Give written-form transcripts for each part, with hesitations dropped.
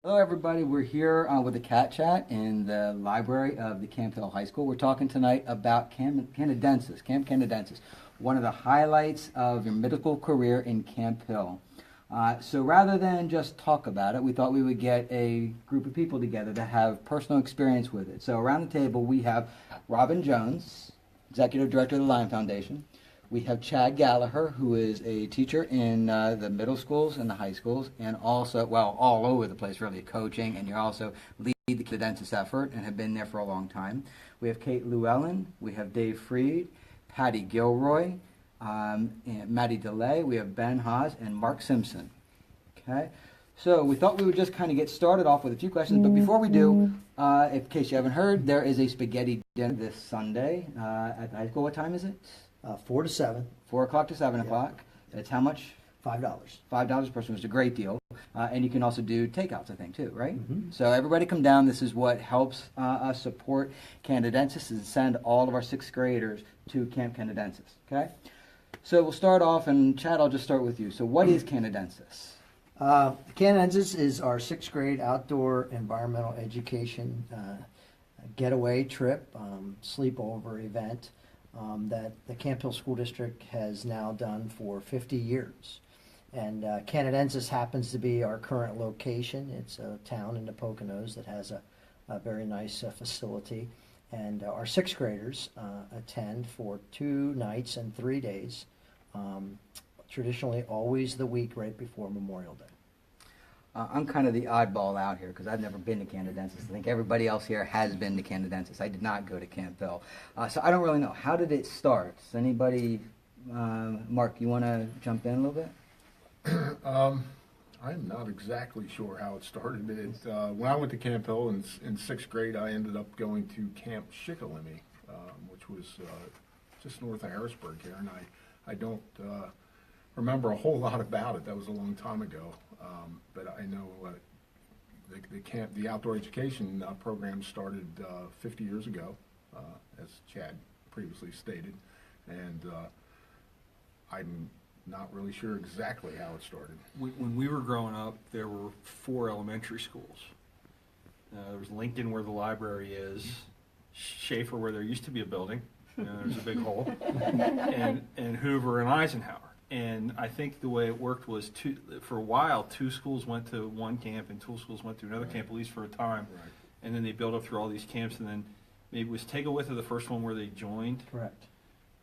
Hello, everybody. We're here with the Cat Chat in the library of the Camp Hill High School. We're talking tonight about Canadensis, Camp Canadensis, one of the highlights of your medical career in Camp Hill. So rather than just talk about it, we thought we would get a group of people together that have personal experience with it. So around the table, we have Robin Jones, Executive Director of the Lion Foundation. We have Chad Gallagher, who is a teacher in the middle schools and the high schools, and also, well, all over the place, really, coaching, and you also lead the Canadensis effort and have been there for a long time. We have Kate Llewellyn, we have Dave Freed, Patty Gilroy, and Maddie DeLay, we have Ben Haas, and Mark Simpson. Okay? So we thought we would just kind of get started off with a few questions, but before we do, in case you haven't heard, there is a spaghetti dinner this Sunday at the high school. What time is it? 4 to 7. 4 o'clock to 7 o'clock. It's how much? $5. $5 a person, which is a great deal. And you can also do takeouts, I think, too, right? Mm-hmm. So everybody come down. This is what helps us support Canadensis, is send all of our sixth graders to Camp Canadensis, okay? So we'll start off, and Chad, I'll just start with you. So what is Canadensis? Canadensis is our 6th grade outdoor environmental education getaway trip, sleepover event. That the Camp Hill School District has now done for 50 years. And Canadensis happens to be our current location. It's a town in the Poconos that has a very nice facility. And our 6th graders attend for 2 nights and 3 days, traditionally always the week right before Memorial Day. I'm kind of the oddball out here because I've never been to Canadensis. I think everybody else here has been to Canadensis. I did not go to Camp Hill. So I don't really know. How did it start? Does anybody, Mark, you want to jump in a little bit? I'm not exactly sure how it started. When I went to Camp Hill in 6th grade, I ended up going to Camp Shikellamy, which was just north of Harrisburg here, and I don't remember a whole lot about it. That was a long time ago. But I know the outdoor education program started 50 years ago, as Chad previously stated, and I'm not really sure exactly how it started. When we were growing up, there were 4 elementary schools. There was Lincoln, where the library is, Schaefer, where there used to be a building, there's a big hole, and Hoover and Eisenhower. And I think the way it worked was, for a while, 2 schools went to one camp and 2 schools went to another camp, at least for a time. Right. And then they built up through all these camps, and then maybe it was Tegawitha the first one where they joined. Correct.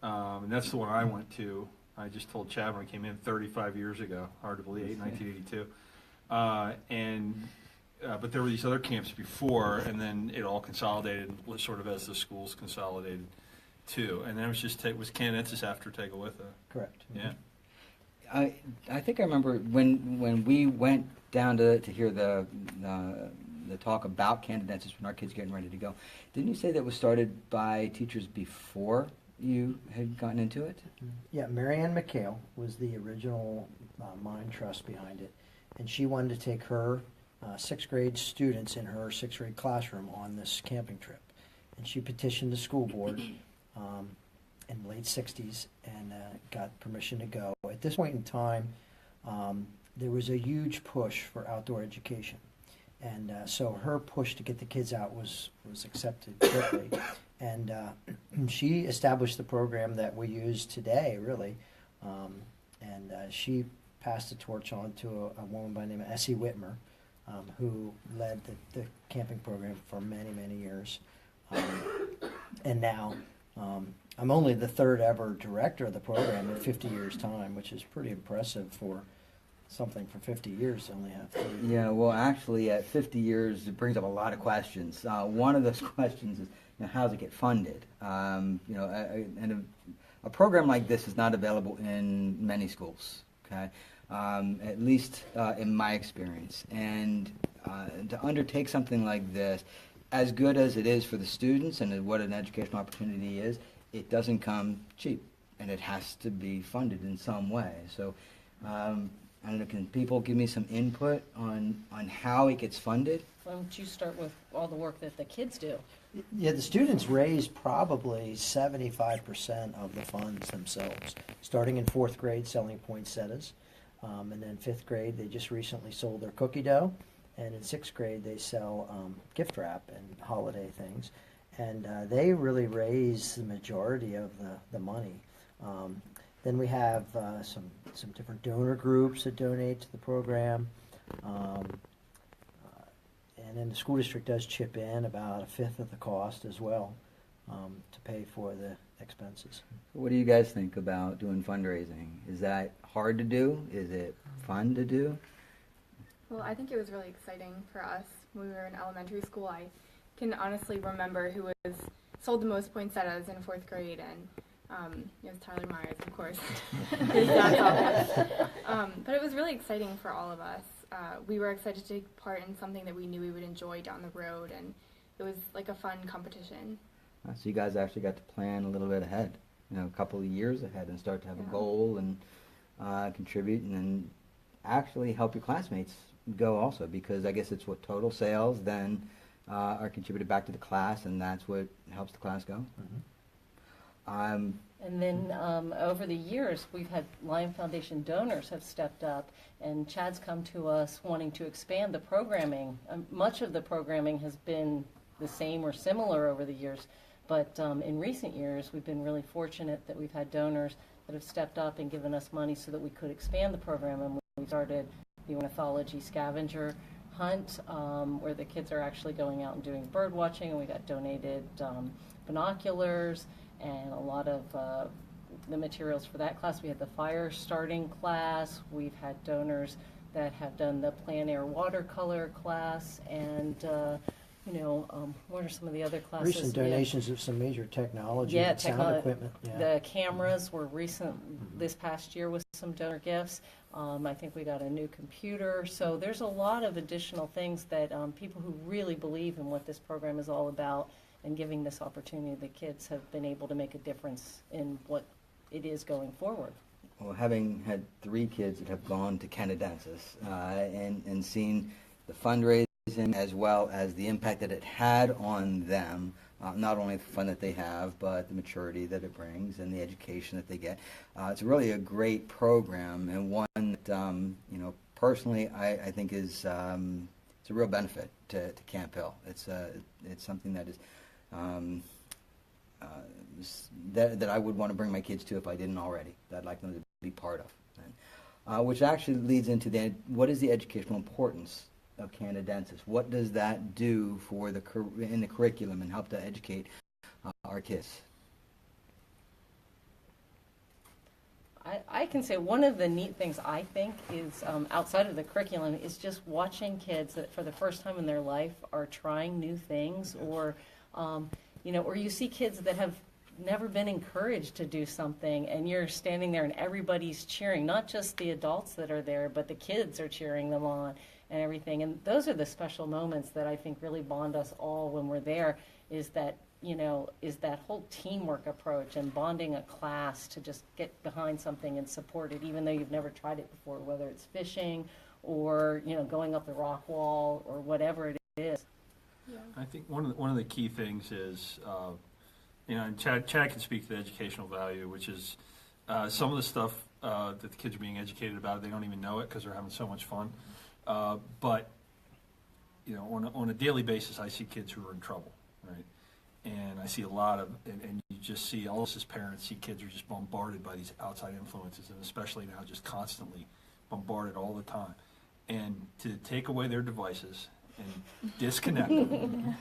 And that's the one I went to. I just told Chad when I came in 35 years ago, hard to believe, 1982. But there were these other camps before, and then it all consolidated sort of as the schools consolidated too. And then it was Canadensis after Tegawitha. Correct. Yeah. I think I remember when we went down to hear the talk about Canadensis when our kids getting ready to go. Didn't you say that was started by teachers before you had gotten into it? Yeah, Marianne McHale was the original mind trust behind it, and she wanted to take her 6th grade students in her 6th grade classroom on this camping trip, and she petitioned the school board in the late 60s and got permission to go. At this point in time, there was a huge push for outdoor education, and so her push to get the kids out was accepted quickly. And she established the program that we use today, really. And she passed the torch on to a woman by the name of Essie Whitmer, who led the camping program for many, many years. And now I'm only the 3rd ever director of the program in 50 years' time, which is pretty impressive for something for 50 years to only have 3. Yeah, well, actually, at 50 years, it brings up a lot of questions. One of those questions is, how does it get funded? And a program like this is not available in many schools, okay? At least in my experience. And to undertake something like this, as good as it is for the students and what an educational opportunity is, it doesn't come cheap, and it has to be funded in some way. So, I don't know, can people give me some input on how it gets funded? Why don't you start with all the work that the kids do? Yeah, the students raise probably 75% of the funds themselves, starting in 4th grade selling poinsettias. And then 5th grade, they just recently sold their cookie dough. And in sixth grade, they sell gift wrap and holiday things. And they really raise the majority of the money. Then we have some different donor groups that donate to the program. And then the school district does chip in about a fifth of the cost as well to pay for the expenses. What do you guys think about doing fundraising? Is that hard to do? Is it fun to do? Well, I think it was really exciting for us when we were in elementary school. I can honestly remember who was sold the most poinsettias in fourth grade, and it was Tyler Myers, of course. His dad's office. But it was really exciting for all of us. We were excited to take part in something that we knew we would enjoy down the road, and it was like a fun competition. So you guys actually got to plan a little bit ahead, a couple of years ahead, and start to have a goal and contribute, and then actually help your classmates go also, because I guess it's what total sales then are contributed back to the class, and that's what helps the class go. Mm-hmm. And then over the years, we've had Lion Foundation donors have stepped up, and Chad's come to us wanting to expand the programming. Much of the programming has been the same or similar over the years, but in recent years, we've been really fortunate that we've had donors that have stepped up and given us money so that we could expand the program. And we started the ornithology scavenger hunt, where the kids are actually going out and doing bird watching, and we got donated binoculars and a lot of the materials for that class. We had the fire starting class. We've had donors that have done the plein air watercolor class, and what are some of the other classes? Recent donations of some major technology and sound equipment. Yeah. The cameras were recent this past year with some donor gifts. I think we got a new computer. So there's a lot of additional things that people who really believe in what this program is all about and giving this opportunity, the kids have been able to make a difference in what it is going forward. Well, having had 3 kids that have gone to Canadensis and seen the fundraising as well as the impact that it had on them, not only the fun that they have, but the maturity that it brings and the education that they get. It's really a great program, and one that, personally, I think is it's a real benefit to Camp Hill. It's something that is that I would want to bring my kids to if I didn't already. That I'd like them to be part of. Which actually leads into what is the educational importance of Canadensis? What does that do for in the curriculum and help to educate our kids? I can say one of the neat things I think is outside of the curriculum is just watching kids that for the first time in their life are trying new things, or or you see kids that have never been encouraged to do something, and you're standing there and everybody's cheering, not just the adults that are there, but the kids are cheering them on and everything. And those are the special moments that I think really bond us all when we're there, is that whole teamwork approach and bonding a class to just get behind something and support it, even though you've never tried it before, whether it's fishing or, going up the rock wall or whatever it is. Yeah. I think one of the key things is, and Chad can speak to the educational value, which is some of the stuff that the kids are being educated about, they don't even know it because they're having so much fun. But on a daily basis, I see kids who are in trouble, right? And I see a lot of, and you just see all of us as parents see kids are just bombarded by these outside influences, and especially now just constantly bombarded all the time. And to take away their devices and disconnect them,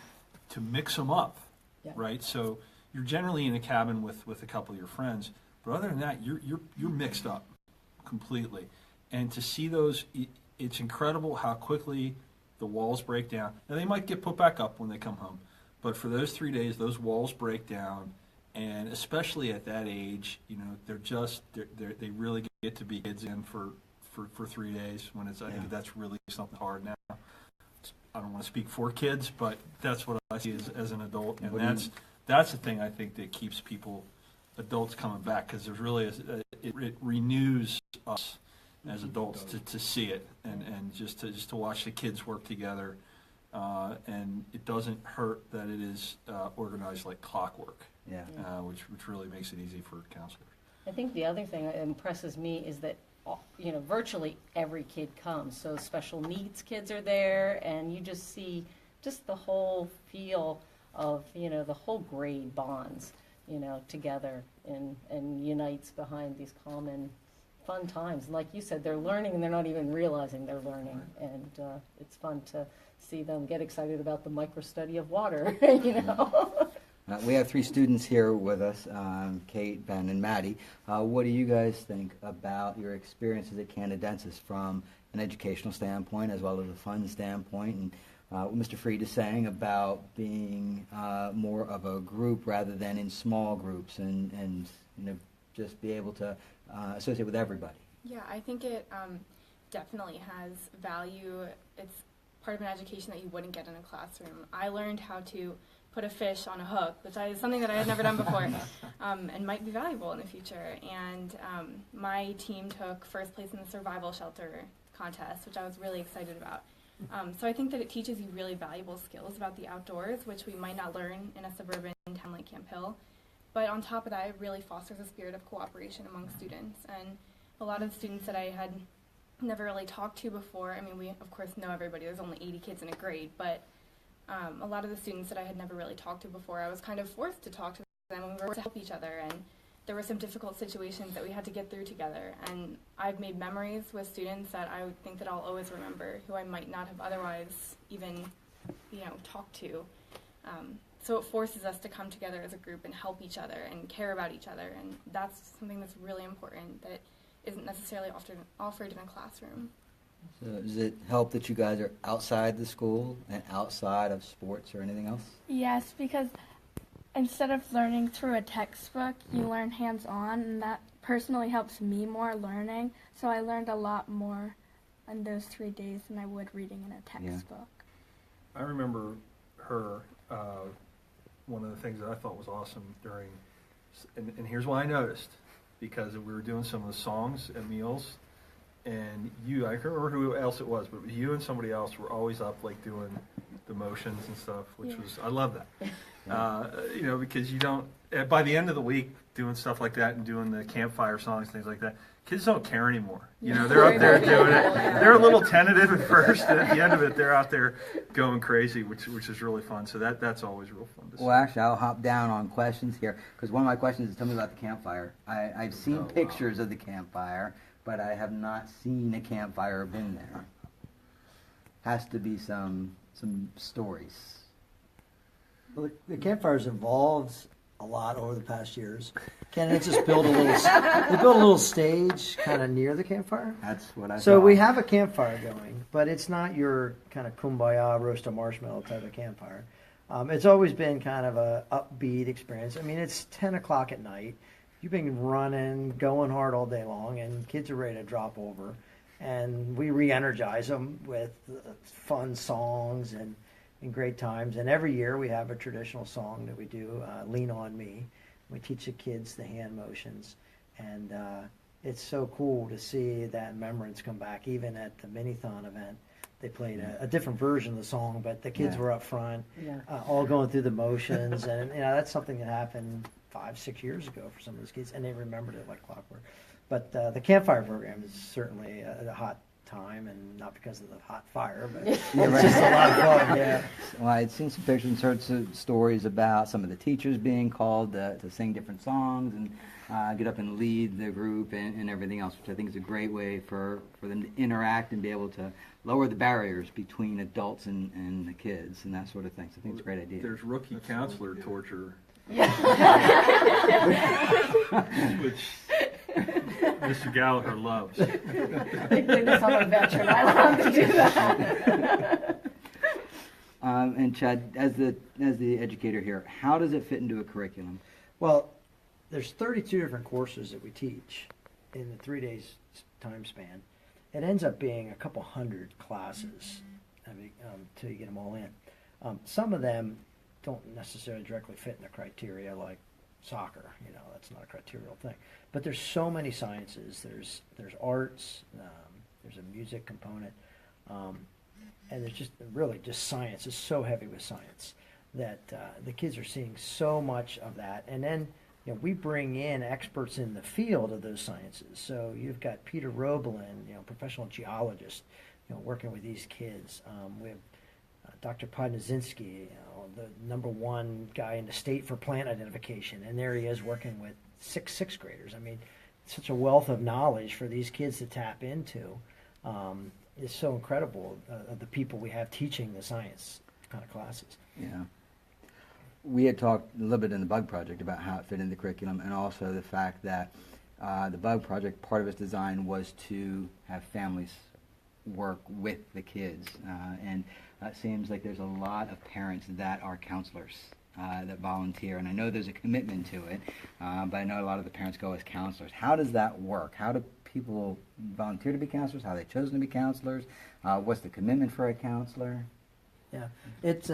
to mix them up, Yeah. right? So you're generally in a cabin with a couple of your friends, but other than that, you're mixed up completely. And to see those, it's incredible how quickly the walls break down. Now they might get put back up when they come home, but for those 3 days, those walls break down, and especially at that age, they really get to be kids in for 3 days. When I think that's really something hard now. I don't want to speak for kids, but that's what I see as an adult, and that's the thing I think that keeps adults coming back, because there's really it renews us as adults to see it and just to watch the kids work together, and it doesn't hurt that it is organized like clockwork, Yeah. which really makes it easy for counselors. I think the other thing that impresses me is that virtually every kid comes. So special needs kids are there, and you just see just the whole feel of, the whole grade bonds, together and unites behind these common fun times. And like you said, they're learning and they're not even realizing they're learning. And it's fun to see them get excited about the micro-study of water, We have 3 students here with us, Kate, Ben, and Maddie. What do you guys think about your experiences at Canadensis from an educational standpoint as well as a fun standpoint? And what Mr. Freed is saying about being more of a group rather than in small groups and just be able to associate with everybody. Yeah, I think it definitely has value. It's part of an education that you wouldn't get in a classroom. I learned how to put a fish on a hook, which is something that I had never done before, and might be valuable in the future. And my team took first place in the survival shelter contest, which I was really excited about. So I think that it teaches you really valuable skills about the outdoors, which we might not learn in a suburban town like Camp Hill. But on top of that, it really fosters a spirit of cooperation among students. And a lot of the students that I had never really talked to before, I mean, we of course know everybody, there's only 80 kids in a grade, but a lot of the students that I had never really talked to before, I was kind of forced to talk to them, and we were to help each other, and there were some difficult situations that we had to get through together, and I've made memories with students that I would think that I'll always remember, who I might not have otherwise even, talked to. So it forces us to come together as a group and help each other and care about each other, and that's something that's really important that isn't necessarily often offered in a classroom. So does it help that you guys are outside the school and outside of sports or anything else? Yes, because instead of learning through a textbook, you learn hands-on, and that personally helps me more learning. So I learned a lot more on those 3 days than I would reading in a textbook. I remember her, one of the things that I thought was awesome during, and here's why I noticed, because we were doing some of the songs at meals, and I can't remember who else it was, but you and somebody else were always up like doing the motions and stuff, which was, I love that. Because you don't, by the end of the week, doing stuff like that and doing the campfire songs, things like that, kids don't care anymore. They're up there doing it. They're a little tentative at first, and at the end of it, they're out there going crazy, which is really fun. So that's always real fun to see. Well, actually, I'll hop down on questions here, because one of my questions is, tell me about the campfire. I've seen pictures of the campfire, but I have not seen a campfire or been there. Has to be some stories. Well, the campfire's evolved a lot over the past years. Canadensis built a little stage kind of near the campfire. That's what I So thought. we have a campfire going, but it's not your kind of kumbaya roast a marshmallow type of campfire. It's always been kind of a upbeat experience. I mean, it's 10 o'clock at night. You've been running, going hard all day long, and kids are ready to drop over. And we re-energize them with fun songs and great times. And every year we have a traditional song that we do, Lean On Me. We teach the kids the hand motions. And it's so cool to see that remembrance come back. Even at the Minithon event, they played a different version of the song, but the kids were up front, all going through the motions. And that's something that happened 5-6 years ago for some of those kids, and they remembered it like clockwork. But the campfire program is certainly a hot time, and not because of the hot fire, but it's just a lot of fun. Yeah. Well, I'd seen some pictures and heard some stories about some of the teachers being called to sing different songs and get up and lead the group and everything else, which I think is a great way for them to interact and be able to lower the barriers between adults and the kids and that sort of thing. So I think it's a great idea. There's rookie counselor torture, which Mr. Gallagher loves. Thank goodness I'm a veteran. I love to do that. And Chad, as the educator here, how does it fit into a curriculum? Well, there's 32 different courses that we teach in the 3 days time span. It ends up being a couple hundred classes till you get them all in. Some of them don't necessarily directly fit in the criteria, like soccer. That's not a criterial thing. But there's so many sciences. There's arts. There's a music component, and there's just science. It's so heavy with science that the kids are seeing so much of that. And then we bring in experts in the field of those sciences. So you've got Peter Roebelin, professional geologist, working with these kids. We have Dr. Podnazinski, the #1 guy in the state for plant identification, and there he is working with sixth graders. I mean, such a wealth of knowledge for these kids to tap into. It's so incredible of the people we have teaching the science kind of classes. Yeah. We had talked a little bit in the Bug Project about how it fit in the curriculum, and also the fact that the Bug Project, part of its design was to have families work with the kids. And it seems like there's a lot of parents that are counselors that volunteer, and I know there's a commitment to it, but I know a lot of the parents go as counselors. How does that work? How do people volunteer to be counselors? How are they chosen to be counselors? What's the commitment for a counselor? Yeah, it's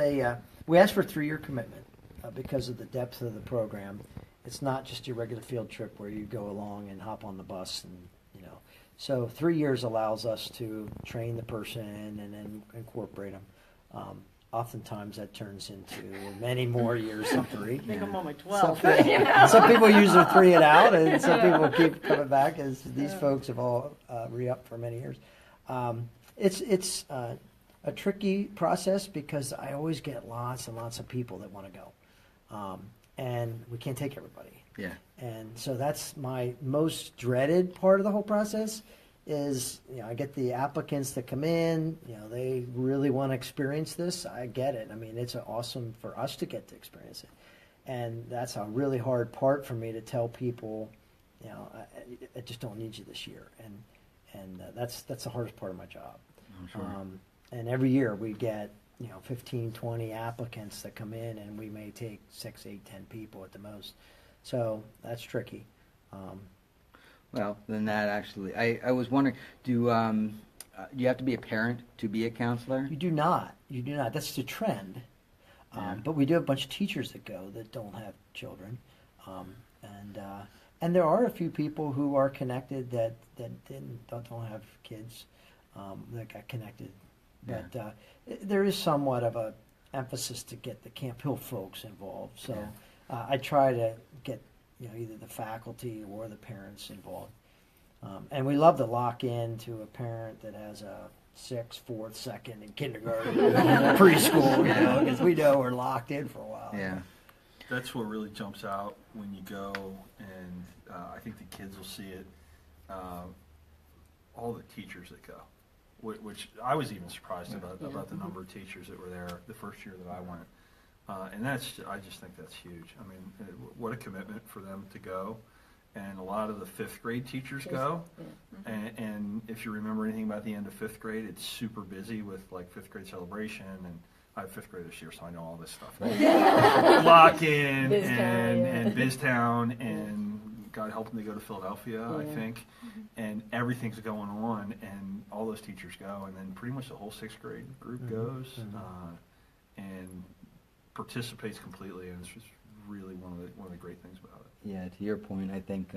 we ask for a 3-year commitment because of the depth of the program. It's not just your regular field trip where you go along and hop on the bus and, So 3 years allows us to train the person and then incorporate them. Oftentimes that turns into many more years than 3. I think I'm on my 12. Some people usually 3 it out, and some people keep coming back, as these folks have all re-upped for many years. It's a tricky process because I always get lots and lots of people that want to go, and we can't take everybody. Yeah. And so that's my most dreaded part of the whole process is, I get the applicants that come in, they really want to experience this. I get it. I mean, it's awesome for us to get to experience it. And that's a really hard part for me to tell people, I just don't need you this year. And that's the hardest part of my job. I'm sure. And every year we get, 15, 20 applicants that come in, and we may take 6, 8, 10 people at the most. So that's tricky. Well, then that actually, I was wondering, do you have to be a parent to be a counselor? You do not. You do not. That's the trend. Yeah. But we do have a bunch of teachers that go that don't have children. And there are a few people who are connected that don't have kids that got connected. Yeah. But there is somewhat of a emphasis to get the Camp Hill folks involved. So I try to get either the faculty or the parents involved. And we love to lock in to a parent that has a 6th, 4th, 2nd, and kindergarten, preschool, because we know we're locked in for a while. Yeah. That's what really jumps out when you go, and I think the kids will see it. All the teachers that go, which I was even surprised about the number of teachers that were there the first year that I went. And I just think that's huge. I mean, what a commitment for them to go. And a lot of the 5th grade teachers go. And if you remember anything about the end of 5th grade, it's super busy with like 5th grade celebration. And I have 5th grade this year, so I know all this stuff. Lock-in and BizTown, and God help them to go to Philadelphia, I think. And everything's going on, and all those teachers go. And then pretty much the whole 6th grade group goes. And participates completely, and it's just really one of the great things about it. Yeah, to your point, I think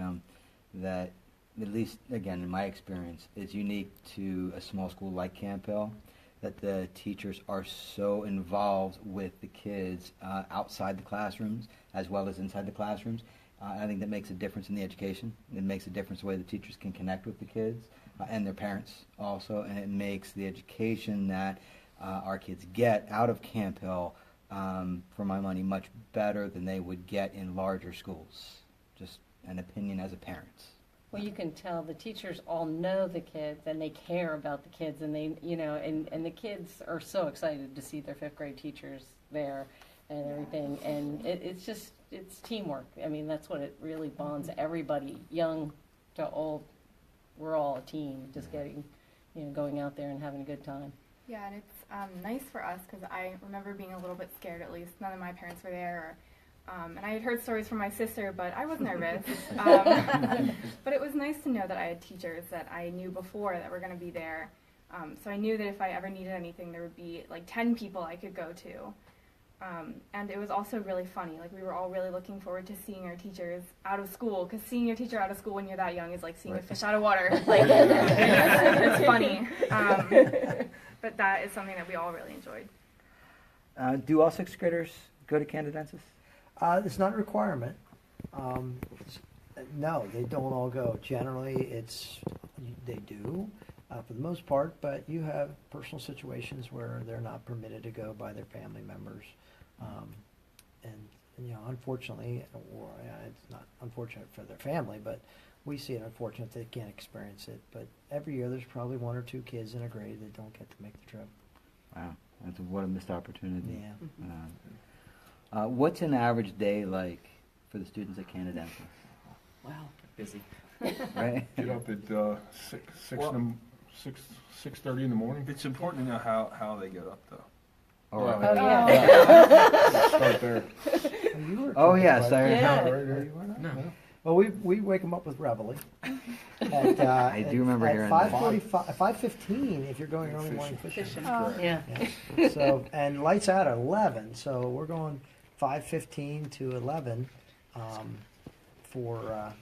that, at least, again, in my experience, is unique to a small school like Camp Hill, that the teachers are so involved with the kids outside the classrooms as well as inside the classrooms. I think that makes a difference in the education. It makes a difference the way the teachers can connect with the kids and their parents also, and it makes the education that our kids get out of Camp Hill, for my money, much better than they would get in larger schools. Just an opinion as a parent. Well, you can tell the teachers all know the kids and they care about the kids, and they, and the kids are so excited to see their 5th grade teachers there and everything. And it's teamwork. I mean, that's what it really bonds everybody, young to old. We're all a team, just getting, going out there and having a good time. Yeah, and it's nice for us because I remember being a little bit scared, at least. None of my parents were there. And I had heard stories from my sister, but I was nervous. But it was nice to know that I had teachers that I knew before that were going to be there. So I knew that if I ever needed anything, there would be like 10 people I could go to. And it was also really funny. Like, we were all really looking forward to seeing our teachers out of school, because seeing your teacher out of school when you're that young is like seeing a fish out of water. Like, it's funny. But that is something that we all really enjoyed. Do all 6th graders go to Canadensis? It's not a requirement. No, they don't all go. Generally, they do for the most part, but you have personal situations where they're not permitted to go by their family members, and unfortunately, or it's not unfortunate for their family, but we see it unfortunate they can't experience it. But every year, there's probably 1 or 2 kids in a grade that don't get to make the trip. Wow, what a missed opportunity. Yeah. What's an average day like for the students at Canadensis? Wow, busy. Right? Get up at 6:30 in the morning. It's important to know how they get up, though. All right. Well, yeah. Start there. You were Oh, thinking yes, about I- it. Yeah. Right there you were not? No. Well, we wake them up with reveille. I do remember hearing that. 5:15 if you're going early morning fishing. Oh. Yeah. Yeah. So, and lights out at 11, so we're going 5:15 to 11 for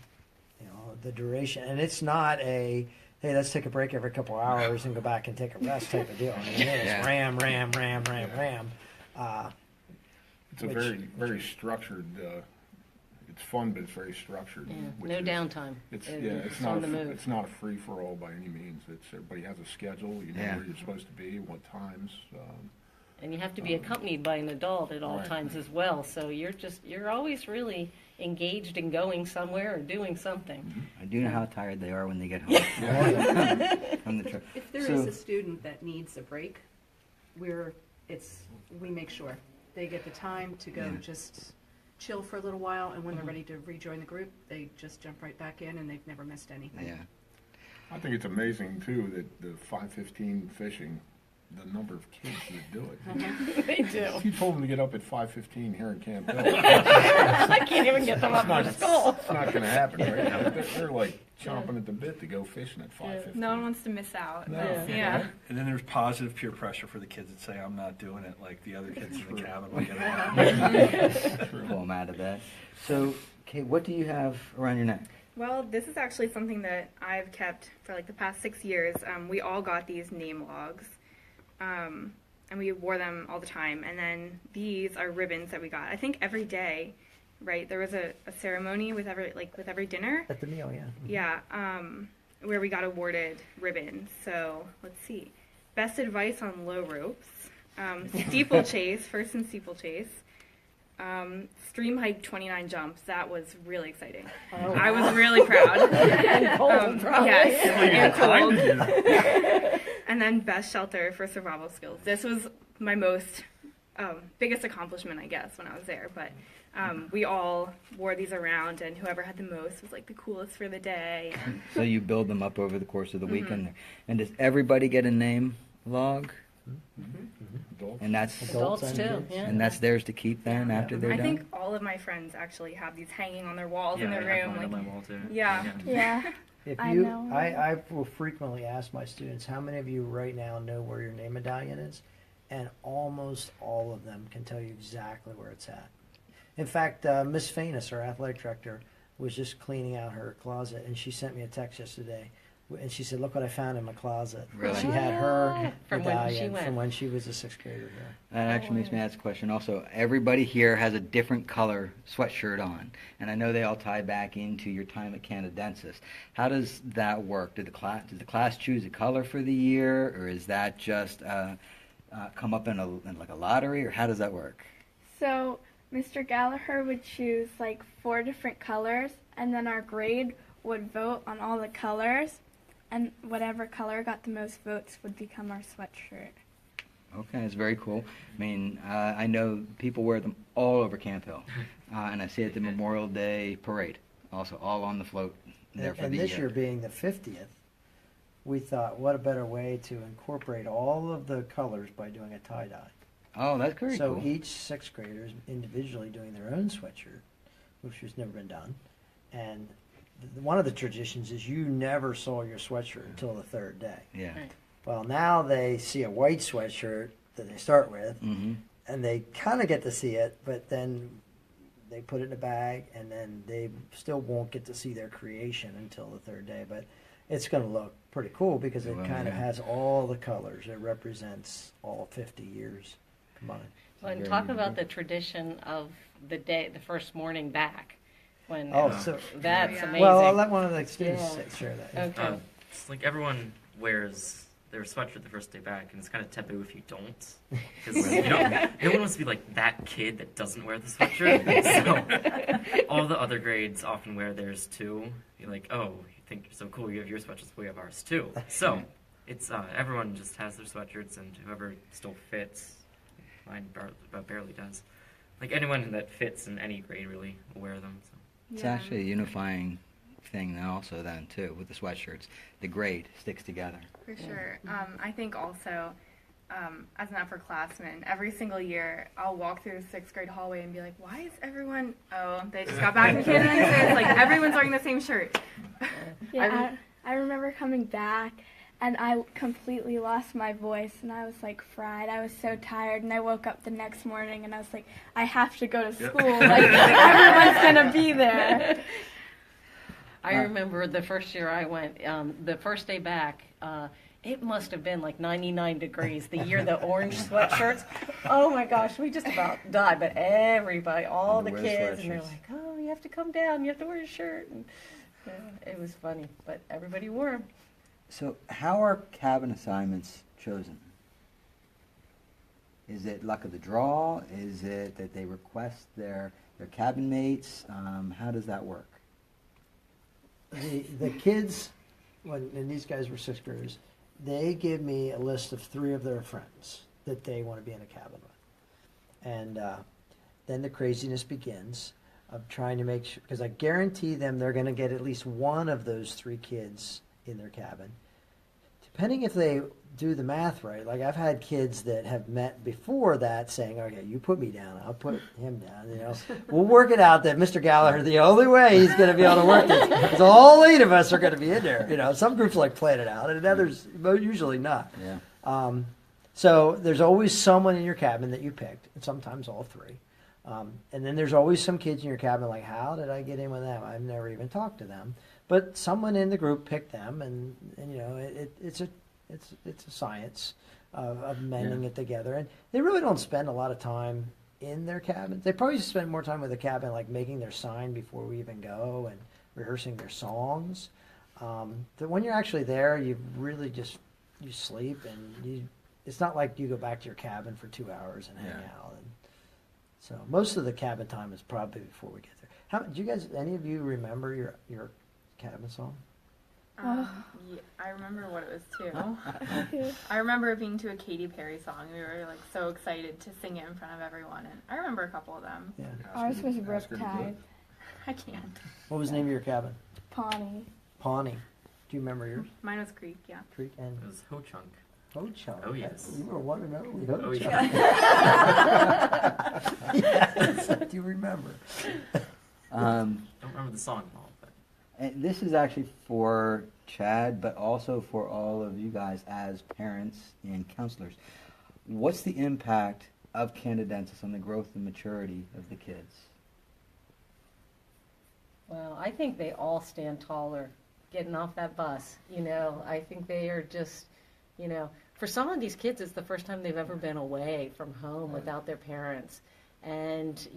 the duration. And it's not a hey, let's take a break every couple hours and go back and take a rest type of deal. I mean, it is Yeah. ram. It's a Which- very structured. It's fun, but it's very structured. Yeah. which No is- downtime. It's It's not on the move. it's not a free for all by any means. It's everybody has a schedule. You know Yeah. where you're supposed to be, what times. And you have to be accompanied by an adult at all Right. times as well. So you're always really engaged in going somewhere or doing something. I do know how tired they are when they get home from the trip. If there So- is a student that needs a break, we make sure they get the time to go Yeah. just chill for a little while, and when they're ready to rejoin the group, they just jump right back in, and they've never missed anything. Yeah. I think it's amazing too that the 5:15 fishing, the number of kids that do it. They do. If you told them to get up at 5:15 here in Camp Hill, I can't even get them up for school. it's not going to happen, right? They're like chomping at the bit to go fishing at 5:15. No one wants to miss out. No. That's- Yeah. yeah. And then there's positive peer pressure for the kids that say, I'm not doing it, like the other kids in the True. cabin will get it. Pull them out of that. So, Kate, what do you have around your neck? Well, this is actually something that I've kept for like the past 6 years. We all got these name logs, and we wore them all the time. And then these are ribbons that we got. I think every day, right? There was a ceremony with every dinner. At the meal, yeah. Yeah, where we got awarded ribbons. So let's see. Best advice on low ropes. Steeplechase, first in steeplechase. Stream hike 29 jumps. That was really exciting. I was really proud. And cold, probably. Yes, and cold. And then best shelter for survival skills. This was my most biggest accomplishment, I guess, when I was there. But we all wore these around, and whoever had the most was like the coolest for the day. And So you build them up over the course of the Mm-hmm. weekend. And does everybody get a name log? Adults. And that's Adults and too, kids. yeah. and that's theirs to keep then after they're I done? think all of my friends actually have these hanging on their walls in their I have room. one on Like, my wall too. yeah. Yeah. If I you, know. I will frequently ask my students, how many of you right now know where your name medallion is? And almost all of them can tell you exactly where it's at. In fact, Miss Fainus, our athletic director, was just cleaning out her closet, and she sent me a text yesterday, and she said, "Look what I found in my closet." Really? She had her From when she medallion went. from when she was a 6th grader. Yeah. That actually makes me ask a question. Also, everybody here has a different color sweatshirt on, and I know they all tie back into your time at Canadensis. How does that work? Does the class choose a color for the year, or is that just come up in like a lottery, or how does that work? So Mr. Gallagher would choose like 4 different colors, and then our grade would vote on all the colors, and whatever color got the most votes would become our sweatshirt. Okay, that's very cool. I mean, I know people wear them all over Camp Hill, and I see it at the Memorial Day parade, also all on the float there for And the this year being the 50th, we thought, what a better way to incorporate all of the colors by doing a tie-dye. Oh, that's very So cool. each 6th grader is individually doing their own sweatshirt, which has never been done. And one of the traditions is you never saw your sweatshirt until the 3rd day. Yeah. Right. Well, now they see a white sweatshirt that they start with, Mm-hmm. and they kind of get to see it, but then they put it in a bag, and then they still won't get to see their creation until the 3rd day. But it's going to look pretty cool because it Well, kind of yeah. has all the colors. It represents all 50 years combined. Well, and Very talk neat. about the tradition of the day, the first morning back. when, So that's Yeah. amazing. well, I'll let one of the students Yeah. share that. Okay. It's like everyone wears their sweatshirt the first day back, and it's kind of taboo if you don't. Because no one wants to be like that kid that doesn't wear the sweatshirt. So all the other grades often wear theirs too. You're like, oh, you think you're so cool, you have your sweatshirts, we have ours too. So it's everyone just has their sweatshirts, and whoever still fits, mine barely does. Like anyone that fits in any grade really will wear them. So. It's Yeah. actually a unifying thing also then too with the sweatshirts. The grade sticks together. For sure. I think also, as an upperclassman, every single year I'll walk through the 6th grade hallway and be like, why is everyone, they just got back from Canada. It's like everyone's wearing the same shirt. Yeah, I remember coming back and I completely lost my voice and I was like fried. I was so tired and I woke up the next morning and I was like, I have to go to school. Like everyone's gonna be there. I remember the first year I went, the first day back, it must have been like 99 degrees the year the orange sweatshirts. Oh my gosh, we just about died. But everybody, all the wear kids, and they're sweatshirts. like, oh, you have to come down, you have to wear a shirt. And, it was funny, but everybody wore them. So how are cabin assignments chosen? Is it luck of the draw? Is it that they request their cabin mates? How does that work? The kids, and these guys were 6th graders, they give me a list of 3 of their friends that they want to be in a cabin with. And then the craziness begins of trying to make sure, because I guarantee them they're going to get at least one of those 3 kids in their cabin. Depending if they do the math right, like I've had kids that have met before that saying, okay, you put me down, I'll put him down, we'll work it out that Mr. Gallagher, the only way he's going to be able to work this is all 8 of us are going to be in there. Some groups like plan it out and others usually not. Yeah. So there's always someone in your cabin that you picked, and sometimes all 3. And then there's always some kids in your cabin like, how did I get in with them? I've never even talked to them. But someone in the group picked them, and it's a science of mending it together. And they really don't spend a lot of time in their cabins. They probably spend more time with the cabin, like making their sign before we even go and rehearsing their songs. But when you're actually there, you really just you sleep, and it's not like you go back to your cabin for 2 hours and hang out. And so most of the cabin time is probably before we get there. Do you guys, any of you remember your cabin song? Yeah, I remember what it was too. I remember being to a Katy Perry song. We were like so excited to sing it in front of everyone, and I remember a couple of them. Yeah. Ours was Ask her to do Riptide. it. I can't. What was the name of your cabin? Pawnee. Pawnee. Do you remember yours? Mine was Creek, yeah. Creek and It was Ho Chunk. Ho Chunk. Oh, yes. You were one and only Ho Oh, Chunk. Yes, I do remember. Um, Don't remember the song at all, but and this is actually for Chad, but also for all of you guys as parents and counselors. What's the impact of Canadensis on the growth and maturity of the kids? Well, I think they all stand taller getting off that bus. I think they are just, for some of these kids, it's the first time they've ever been away from home without their parents. And,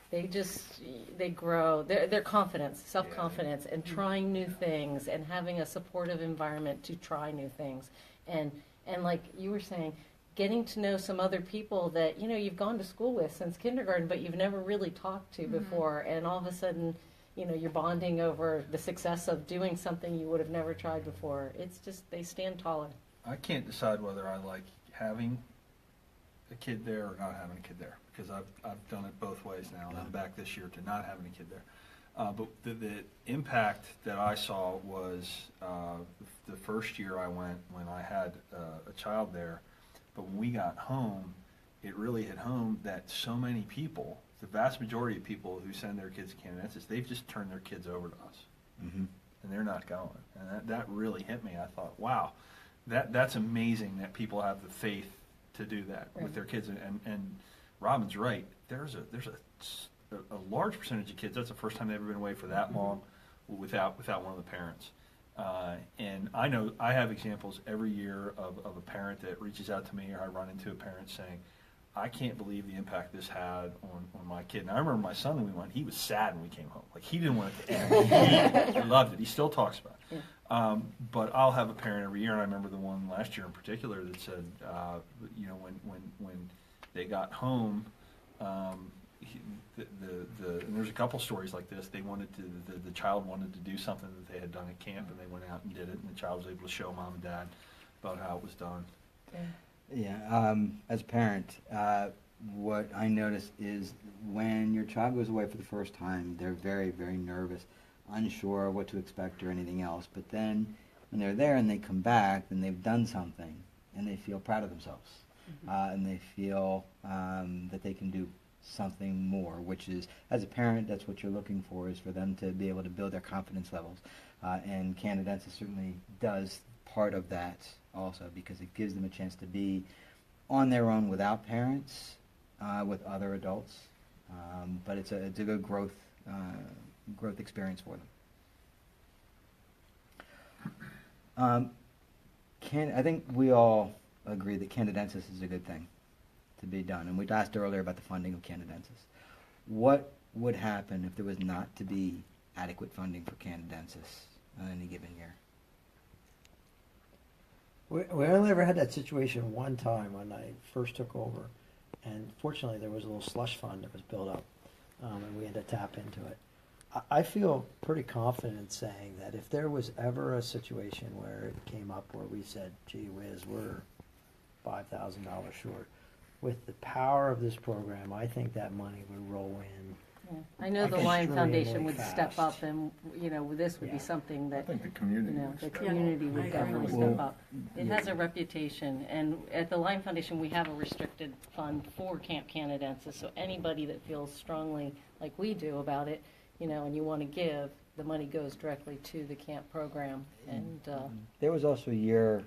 they grow, their confidence, self-confidence, and trying new things and having a supportive environment to try new things. And like you were saying, getting to know some other people that, you've gone to school with since kindergarten, but you've never really talked to before. And all of a sudden, you're bonding over the success of doing something you would have never tried before. It's just, they stand taller. I can't decide whether I like having a kid there or not having a kid there, because I've done it both ways now, and I'm back this year to not having a kid there. But the impact that I saw was the first year I went when I had a child there. But when we got home, it really hit home that so many people, the vast majority of people who send their kids to Canadensis, they've just turned their kids over to us, and they're not going. And that really hit me. I thought, wow, that's amazing that people have the faith to do that with their kids. And Robin's right. There's a large percentage of kids, that's the first time they've ever been away for that long without one of the parents. And I know I have examples every year of a parent that reaches out to me, or I run into a parent saying, I can't believe the impact this had on my kid. And I remember my son when we went, he was sad when we came home. Like, he didn't want it to end. He loved it. He still talks about it. Yeah. But I'll have a parent every year, and I remember the one last year in particular that said, you know, when they got home, and there's a couple stories like this. They wanted to, the child wanted to do something that they had done at camp, and they went out and did it, and the child was able to show mom and dad about how it was done. Yeah, as a parent, what I notice is when your child goes away for the first time, they're very, very nervous, unsure what to expect or anything else. But then when they're there and they come back, then they've done something, and they feel proud of themselves. And they feel that they can do something more, which is, as a parent, that's what you're looking for, is for them to be able to build their confidence levels. And Canadensis certainly does part of that also, because it gives them a chance to be on their own without parents, with other adults. But it's a good growth experience for them. I think we all agree that Canadensis is a good thing to be done. And we asked earlier about the funding of Canadensis. What would happen if there was not to be adequate funding for Canadensis on any given year? We only ever had that situation one time when I first took over, and fortunately there was a little slush fund that was built up, and we had to tap into it. I feel pretty confident saying that if there was ever a situation where it came up where we said, gee whiz, we're $5,000 short, with the power of this program, I think that money would roll in. Yeah. I know the Like Lion Foundation extremely would step fast. up, and this would be Yeah. something I that, think the community you know, would the step community I would agree definitely with step that. up. It has a reputation, and at the Lion Foundation, we have a restricted fund for Camp Canadensis, so anybody that feels strongly like we do about it, and you want to give, the money goes directly to the camp program. And There was also a year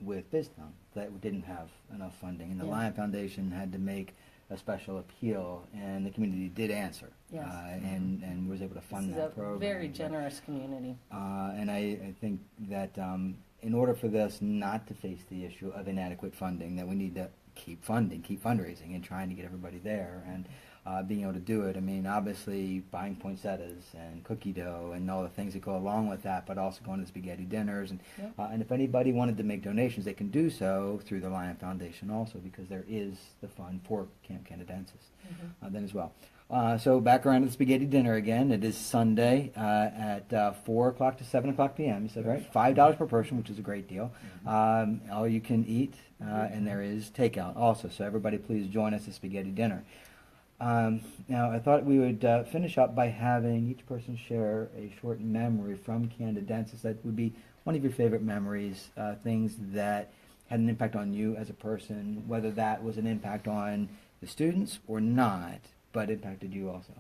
with Biston that didn't have enough funding, and the Yeah. Lion Foundation had to make a special appeal, and the community did answer, Yes. and was able to fund this that is a program. very But, generous community. and I think that in order for this not to face the issue of inadequate funding, that we need to keep funding, keep fundraising, and trying to get everybody there, and being able to do it. I mean, obviously buying poinsettias and cookie dough and all the things that go along with that, but also going to the spaghetti dinners. And, Yep. and if anybody wanted to make donations, they can do so through the Lion Foundation also, because there is the fund for Camp Canadensis then as well. So back around to the spaghetti dinner again. It is Sunday at 4 o'clock to 7 o'clock p.m. You said, right? $5 per person, which is a great deal. All you can eat, and there is takeout also. So everybody please join us at spaghetti dinner. Now, I thought we would finish up by having each person share a short memory from Canadensis. That would be one of your favorite memories, things that had an impact on you as a person, whether that was an impact on the students or not, but impacted you also.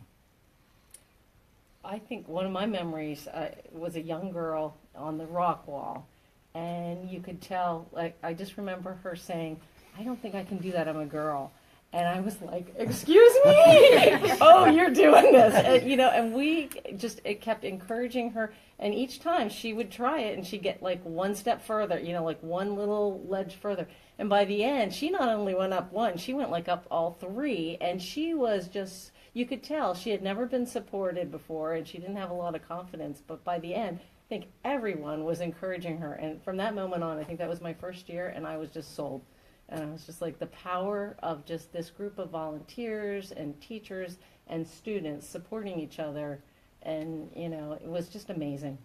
I think one of my memories was a young girl on the rock wall, and you could tell, like, I just remember her saying, I don't think I can do that, I'm a girl. And I was like, excuse me? Oh, you're doing this. And we just, it kept encouraging her. And each time she would try it and she'd get like one step further, like one little ledge further. And by the end, she not only went up one, she went like up all three. And she was just, you could tell she had never been supported before and she didn't have a lot of confidence. But by the end, I think everyone was encouraging her. And from that moment on, I think that was my first year, and I was just sold. And I was just like, the power of just this group of volunteers and teachers and students supporting each other. And, it was just amazing.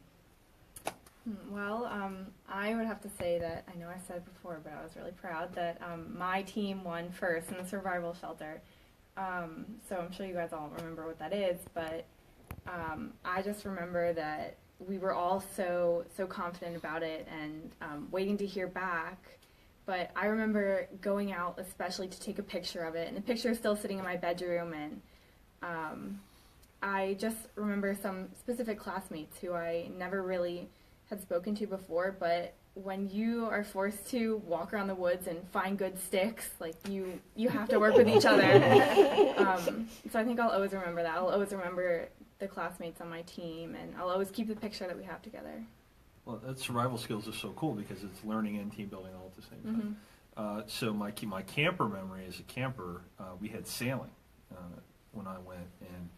Well, I would have to say that, I know I said it before, but I was really proud that my team won first in the survival shelter. So I'm sure you guys all remember what that is, but I just remember that we were all so confident about it and waiting to hear back. But I remember going out especially to take a picture of it, and the picture is still sitting in my bedroom, and I just remember some specific classmates who I never really had spoken to before, but when you are forced to walk around the woods and find good sticks, like you have to work with each other. So I think I'll always remember that. I'll always remember the classmates on my team, and I'll always keep the picture that we have together. Well, that survival skills is so cool because it's learning and team building all at the same time. So my camper memory as a camper, we had sailing when I went, and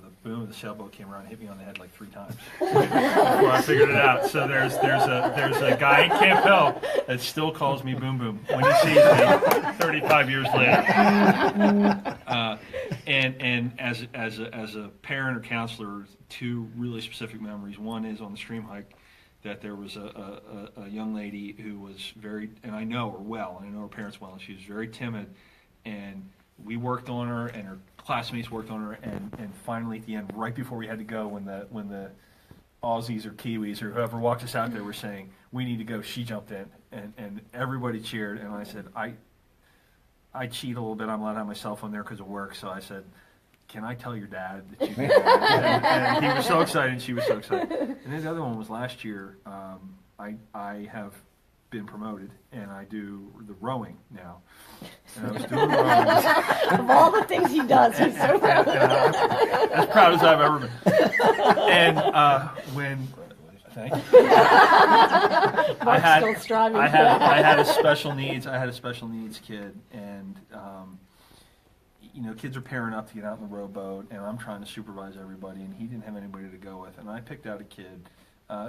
the boom of the sailboat came around and hit me on the head like 3 times before I figured it out. So there's a guy in Camp Hill that still calls me Boom Boom when he sees me 35 years later. And as a parent or counselor, 2 really specific memories. One is on the stream hike, that there was a young lady who was very, and I know her well, and I know her parents well, and she was very timid, and we worked on her, and her classmates worked on her, and finally at the end, right before we had to go, when the Aussies or Kiwis or whoever walked us out there were saying, we need to go, she jumped in, and everybody cheered, and I said, I cheat a little bit, I'm allowed to have my cell phone there because of work, so I said, can I tell your dad that you did that? And he was so excited, and she was so excited. And then the other one was last year. I have been promoted, and I do the rowing now. And I was doing rowing. Of all the things he does, he's so proud. As proud as I've ever been. And when, thank you. Mark's still striving for I that. had a special needs kid, and kids are pairing up to get out in the rowboat, and I'm trying to supervise everybody, and he didn't have anybody to go with, and I picked out a kid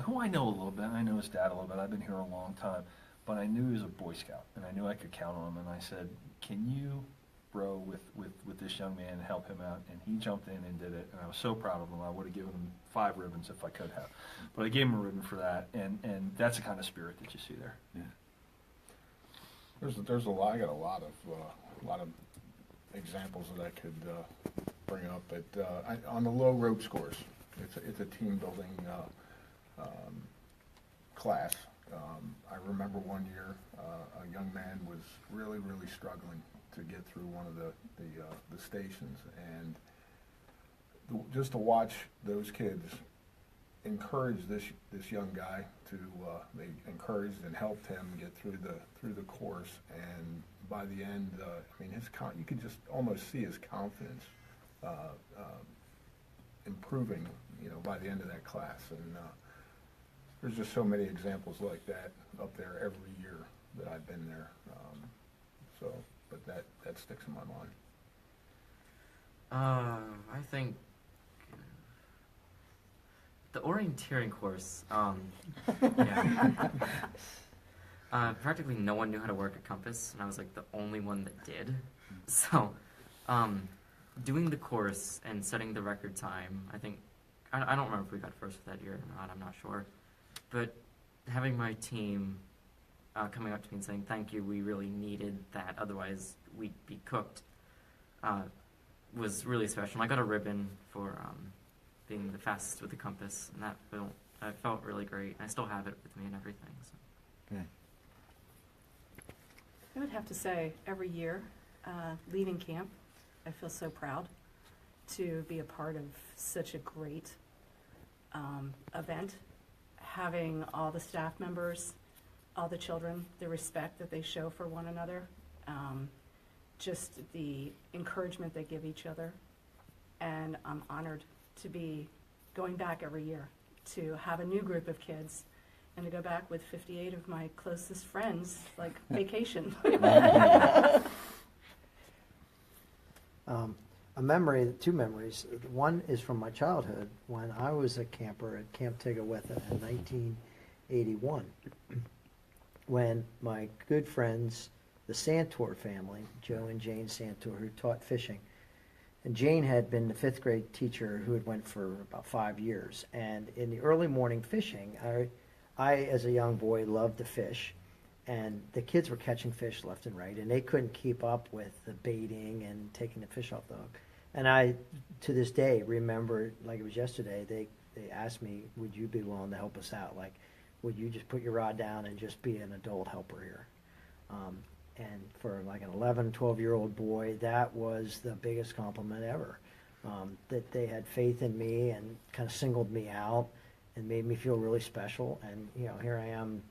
who I know a little bit. I know his dad a little bit. I've been here a long time, but I knew he was a Boy Scout, and I knew I could count on him, and I said, can you row with this young man and help him out? And he jumped in and did it, and I was so proud of him. I would have given him 5 ribbons if I could have, but I gave him a ribbon for that, and that's the kind of spirit that you see there. Yeah. There's a lot. I got a lot of examples that I could bring up. But on the low rope scores, it's a team building class. I remember one year a young man was really struggling to get through one of the stations, and just to watch those kids encourage this young guy to they encouraged and helped him get through the course, and by the end, I mean, you could just almost see his confidence improving, by the end of that class. And there's just so many examples like that up there every year that I've been there. But that sticks in my mind. I think the orienteering course, practically no one knew how to work a compass, and I was like the only one that did. So, doing the course and setting the record time, I think, I don't remember if we got first that year or not, I'm not sure. But having my team coming up to me and saying, thank you, we really needed that, otherwise we'd be cooked, was really special. And I got a ribbon for being the fastest with the compass, and that felt really great. I still have it with me and everything. So. Good. I would have to say, every year, leaving camp, I feel so proud to be a part of such a great event. Having all the staff members, all the children, the respect that they show for one another, just the encouragement they give each other. And I'm honored to be going back every year to have a new group of kids and to go back with 58 of my closest friends, like vacation. Two memories. One is from my childhood when I was a camper at Camp Tigawetha in 1981, when my good friends, the Santor family, Joe and Jane Santor, who taught fishing, and Jane had been the 5th grade teacher who had went for about 5 years. And in the early morning fishing, I as a young boy, loved to fish. And the kids were catching fish left and right, and they couldn't keep up with the baiting and taking the fish off the hook. And I, to this day, remember, like it was yesterday, they asked me, would you be willing to help us out? Like, would you just put your rod down and just be an adult helper here? And for like an 11, 12-year-old boy, that was the biggest compliment ever. That they had faith in me and kind of singled me out and made me feel really special. And, here I am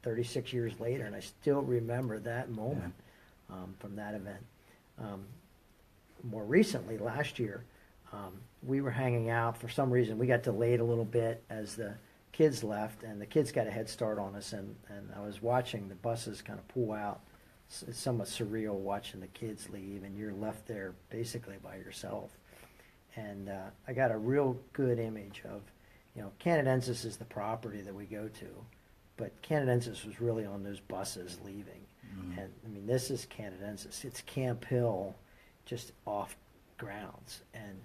36 years later, and I still remember that moment from that event. More recently, last year, we were hanging out. For some reason, we got delayed a little bit as the kids left, and the kids got a head start on us, and I was watching the buses kind of pull out it's somewhat surreal watching the kids leave, and you're left there basically by yourself. And I got a real good image of, Canadensis is the property that we go to, but Canadensis was really on those buses leaving. And I mean, this is Canadensis. It's Camp Hill, just off grounds. And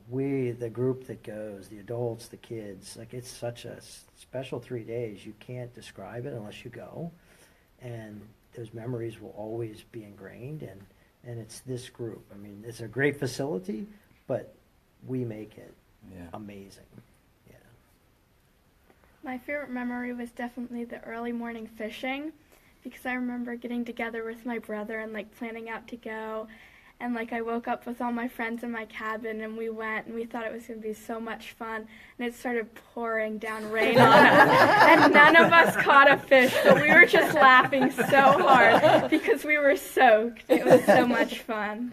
we, the group that goes, the adults, the kids, like, it's such a special 3 days. You can't describe it unless you go. And those memories will always be ingrained. And it's this group. I mean, it's a great facility, but we make it amazing. Yeah. My favorite memory was definitely the early morning fishing, because I remember getting together with my brother and like planning out to go, and like I woke up with all my friends in my cabin and we went and we thought it was going to be so much fun, and it started pouring down rain on us and none of us caught a fish, but we were just laughing so hard because we were soaked. It was so much fun.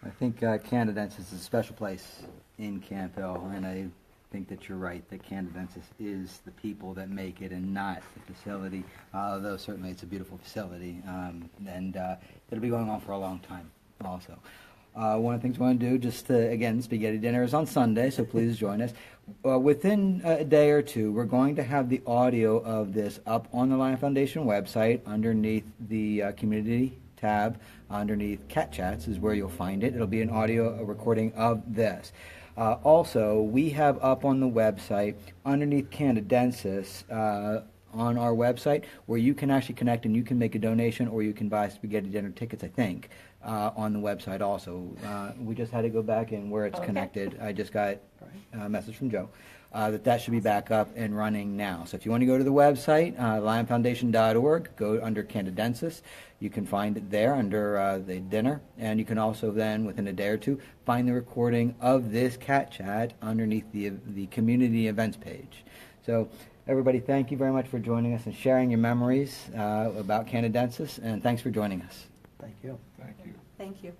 I think Canadensis is a special place in Camp Hill, and I think that you're right, that Canadensis is the people that make it and not the facility, although certainly it's a beautiful facility, and it'll be going on for a long time also. One of the things we want to do, just to, again, spaghetti dinner is on Sunday, so please join us. Within a day or two, we're going to have the audio of this up on the Lion Foundation website underneath the community tab, underneath Cat Chats is where you'll find it. It'll be an audio recording of this. Also, we have up on the website, underneath Canadensis, on our website, where you can actually connect and you can make a donation, or you can buy spaghetti dinner tickets, I think, on the website also. We just had to go back in where it's connected. I just got a message from Joe that should be back up and running now. So if you want to go to the website, lionfoundation.org, go under Canadensis. You can find it there under the dinner, and you can also then, within a day or two, find the recording of this Cat Chat underneath the community events page. So everybody, thank you very much for joining us and sharing your memories about Canadensis, and thanks for joining us. Thank you. Thank you. Thank you.